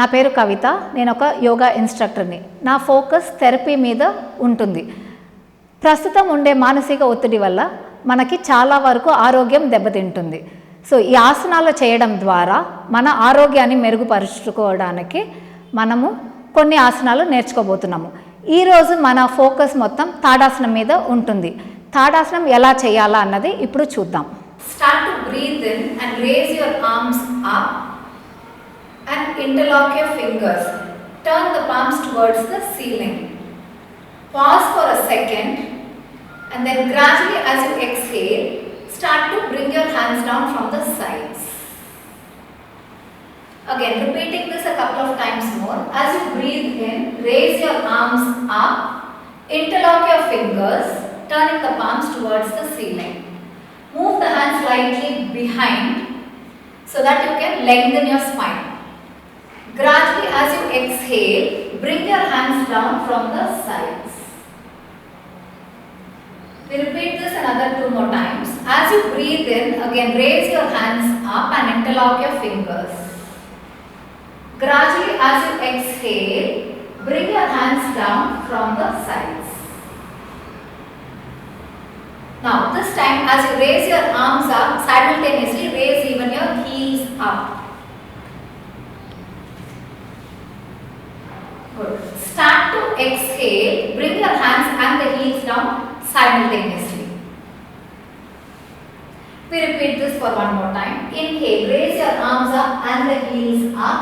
నా పేరు కవిత. నేను ఒక యోగా ఇన్స్ట్రక్టర్ని. నా ఫోకస్ థెరపీ మీద ఉంటుంది. ప్రస్తుతం ఉండే మానసిక ఒత్తిడి వల్ల మనకి చాలా వరకు ఆరోగ్యం దెబ్బతింటుంది. సో ఈ ఆసనాలు చేయడం ద్వారా మన ఆరోగ్యాన్ని మెరుగుపరుచుకోవడానికి మనము కొన్ని ఆసనాలు నేర్చుకోబోతున్నాము. ఈరోజు మన ఫోకస్ మొత్తం తాడాసనం మీద ఉంటుంది. తాడాసనం ఎలా చేయాలా అన్నది ఇప్పుడు చూద్దాం. Start to breathe in and raise your arms up and interlock your fingers. Turn the palms towards the ceiling. Pause for a second and then gradually as you exhale, start to bring your hands down from the sides. Again, repeating this a couple of times more. As you breathe in, raise your arms up, interlock your fingers, turning the palms towards the ceiling. Move the hands slightly behind so that you can lengthen your spine. Gradually as you exhale, bring your hands down from the sides. We repeat this another 2 more times. As you breathe in, again raise your hands up and interlock your fingers. Gradually as you exhale, bring your hands down from the sides. Now this time as you raise your arms up, simultaneously raise even your heels up. Good. Start to exhale, bring your hands and the heels down simultaneously. We repeat this for one more time. Inhale, raise your arms up and the heels up.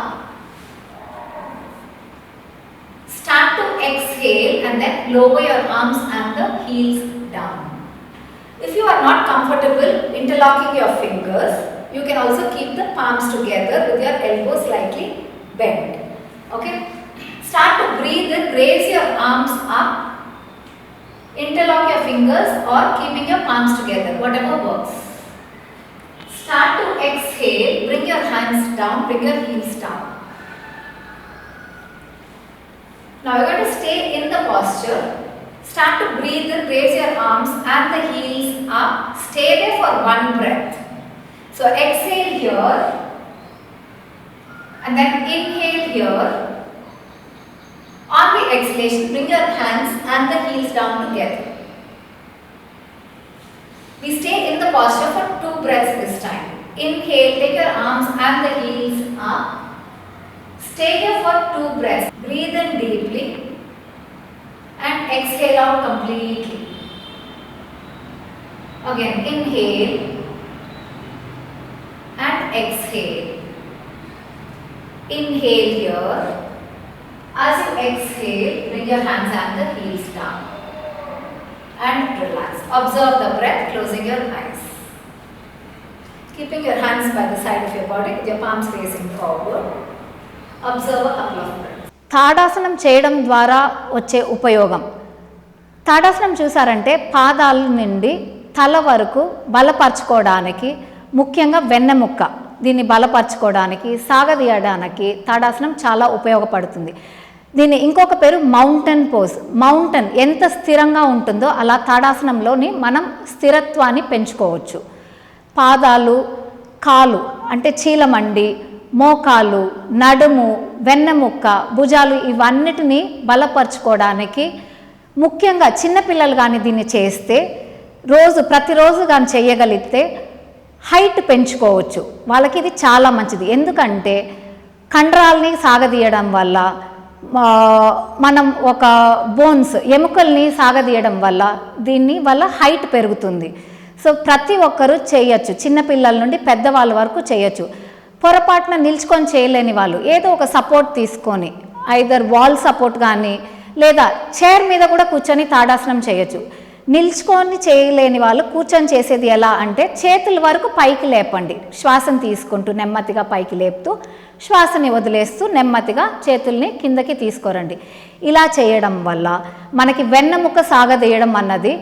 Start to exhale and then lower your arms and the heels down. If you are not comfortable interlocking your fingers, you can also keep the palms together with your elbows slightly bent. Okay? Start to breathe in, raise your arms up, interlock your fingers or keeping your palms together, whatever works. Start to exhale, bring your hands down, bring your heels down. Now you are going to stay in the posture. Start to breathe in, raise your arms and the heels up. Stay there for 1 breath. So exhale here and then inhale here. On the exhalation, bring your hands and the heels down together. We stay in the posture for 2 breaths this time. Inhale, take your arms and the heels up. Stay here for 2 breaths. Breathe in deeply and exhale out completely. Again, inhale and exhale. Inhale here. As you exhale, bring your hands and the heels down and relax. Observe the breath, closing your eyes. Keeping your hands by the side of your body with your palms facing forward. Observe a couple of breaths. తాడాసనం చేయడం ద్వారా వచ్చే ఉపయోగం. తాడాసనం చూసారంటే పాదాల నుండి తల వరకు బలపరచుకోవడానికి, ముఖ్యంగా వెన్నెముక్క దీన్ని బలపరచుకోవడానికి, సాగదీయడానికి తాడాసనం చాలా ఉపయోగపడుతుంది. దీన్ని ఇంకొక పేరు మౌంటైన్ పోజ్. మౌంటైన్ ఎంత స్థిరంగా ఉంటుందో అలా తాడాసనంలోని మనం స్థిరత్వాన్ని పెంచుకోవచ్చు. పాదాలు, కాలు అంటే చీలమండి, మోకాలు, నడుము, వెన్నెముక్క, భుజాలు ఇవన్నిటినీ బలపరచుకోవడానికి, ముఖ్యంగా చిన్నపిల్లలు కానీ దీన్ని చేస్తే ప్రతిరోజు కానీ చేయగలిగితే హైట్ పెంచుకోవచ్చు. వాళ్ళకి ఇది చాలా మంచిది. ఎందుకంటే కండరాలని సాగదీయడం వల్ల, మనం ఒక బోన్స్ ఎముకల్ని సాగదీయడం వల్ల దీని వల్ల హైట్ పెరుగుతుంది. సో ప్రతి ఒక్కరూ చేయొచ్చు, చిన్నపిల్లల నుండి పెద్దవాళ్ళ వరకు చేయొచ్చు. పొరపాటున నిల్చుకొని చేయలేని వాళ్ళు ఏదో ఒక సపోర్ట్ తీసుకొని, ఐదర్ వాల్ సపోర్ట్ కానీ లేదా చైర్ మీద కూడా కూర్చొని తాడాసనం చేయొచ్చు. నిల్చుకొని చేయలేని వాళ్ళు కూర్చొని చేసేది ఎలా అంటే చేతుల వరకు పైకి లేపండి. శ్వాసను తీసుకుంటూ నెమ్మదిగా పైకి లేపుతూ, శ్వాసని వదిలేస్తూ నెమ్మదిగా చేతుల్ని కిందకి తీసుకురండి. ఇలా చేయడం వల్ల మనకి వెన్నెముక సాగదీయడం అన్నది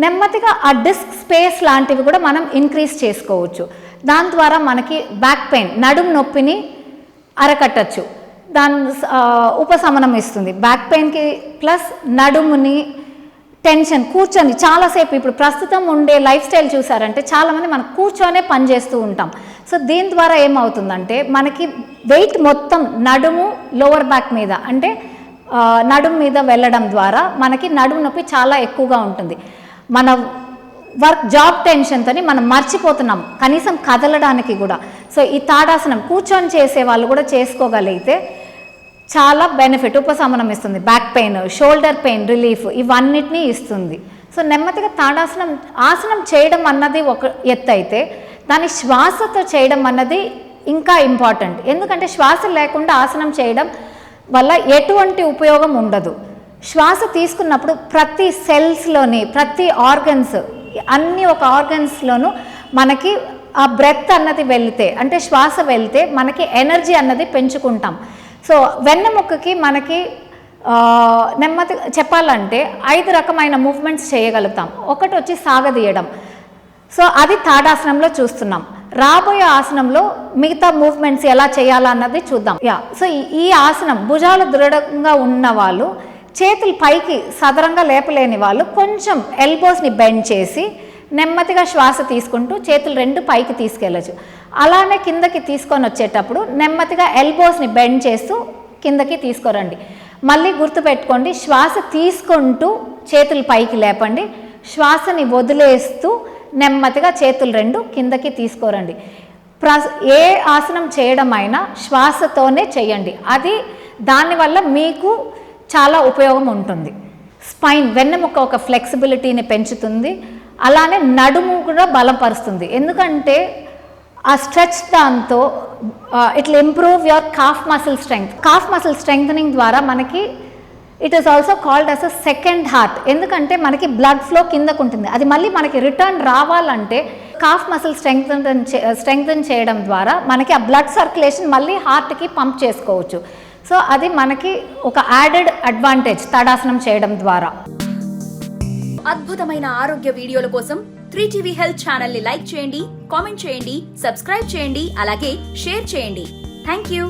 నెమ్మదిగా ఆ డిస్క్ స్పేస్ లాంటివి కూడా మనం ఇంక్రీజ్ చేసుకోవచ్చు. దాని ద్వారా మనకి బ్యాక్ పెయిన్, నడుము నొప్పిని అరకట్టచ్చు. దాని ఉపశమనం ఇస్తుంది. బ్యాక్ పెయిన్కి ప్లస్ నడుముని టెన్షన్, కూర్చొని చాలాసేపు ఇప్పుడు ప్రస్తుతం ఉండే లైఫ్ స్టైల్ చూసారంటే చాలామంది మనం కూర్చొనే పని చేస్తూ ఉంటాం. సో దీని ద్వారా ఏమవుతుందంటే మనకి వెయిట్ మొత్తం నడుము లోవర్ బ్యాక్ మీద అంటే నడుము మీద వెళ్ళడం ద్వారా మనకి నడుము నొప్పి చాలా ఎక్కువగా ఉంటుంది. మన వర్క్ జాబ్ టెన్షన్తో మనం మర్చిపోతున్నాం కనీసం కదలడానికి కూడా. సో ఈ తాడాసనం కూర్చొని చేసే వాళ్ళు కూడా చేసుకోగలిగితే చాలా బెనిఫిట్, ఉపశమనం ఇస్తుంది. Back pain, shoulder pain relief ఇవన్నిటినీ ఇస్తుంది. సో నెమ్మదిగా ఆసనం చేయడం అన్నది ఒక ఎత్తు అయితే దాన్ని శ్వాసతో చేయడం అన్నది ఇంకా ఇంపార్టెంట్. ఎందుకంటే శ్వాస లేకుండా ఆసనం చేయడం వల్ల ఎటువంటి ఉపయోగం ఉండదు. శ్వాస తీసుకున్నప్పుడు ప్రతి సెల్స్లోని ప్రతి ఆర్గన్స్ అన్ని ఒక ఆర్గన్స్లోనూ మనకి ఆ బ్రెత్ అన్నది వెళ్తే అంటే శ్వాస వెళ్తే మనకి ఎనర్జీ అన్నది పెంచుకుంటాం. సో వెన్నెముకకి మనకి నెమ్మది చెప్పాలంటే 5 రకమైన మూవ్మెంట్స్ చేయగలుగుతాం. ఒకటి వచ్చి సాగదీయడం. సో అది తాడాసనంలో చూస్తున్నాం. రాబోయే ఆసనంలో మిగతా మూవ్మెంట్స్ ఎలా చేయాలన్నది చూద్దాం. సో ఈ ఆసనం భుజాలు దృఢంగా ఉన్న వాళ్ళు, చేతులు పైకి సదరంగా లేపలేని వాళ్ళు కొంచెం ఎల్బోస్ని బెండ్ చేసి నెమ్మదిగా శ్వాస తీసుకుంటూ చేతులు 2 పైకి తీసుకెళ్ళచ్చు. అలానే కిందకి తీసుకొని వచ్చేటప్పుడు నెమ్మదిగా ఎల్బోస్ని బెండ్ చేస్తూ కిందకి తీసుకురండి. మళ్ళీ గుర్తుపెట్టుకోండి, శ్వాస తీసుకుంటూ చేతులు పైకి లేపండి, శ్వాసని వదిలేస్తూ నెమ్మదిగా చేతులు 2 కిందకి తీసుకోరండి. ఏ ఆసనం చేయడం అయినా శ్వాసతోనే చేయండి. అది దానివల్ల మీకు చాలా ఉపయోగం ఉంటుంది. స్పైన్ వెన్నెముక ఒక ఫ్లెక్సిబిలిటీని పెంచుతుంది, అలానే నడుము కూడా బలపరుస్తుంది. ఎందుకంటే ఆ స్ట్రెచ్ దాంతో it will improve your calf muscle strength. Calf muscle strengthening ద్వారా మనకి it is also called as a second heart. ఎందుకంటే మనకి బ్లడ్ ఫ్లో కిందకు ఉంటుంది, అది మళ్ళీ మనకి రిటర్న్ రావాలంటే కాఫ్ మసిల్ స్ట్రెంగ్థన్ చేయడం ద్వారా మనకి ఆ బ్లడ్ సర్క్యులేషన్ మళ్ళీ హార్ట్కి పంప్ చేసుకోవచ్చు. సో అది మనకి ఒక యాడెడ్ అడ్వాంటేజ్ తడాసనం చేయడం ద్వారా. అద్భుతమైన ఆరోగ్య వీడియోల కోసం 3TV హెల్త్ ఛానల్ ని లైక్ చేయండి, కామెంట్ చేయండి, సబ్స్క్రైబ్ చేయండి, అలాగే షేర్ చేయండి. Thank you.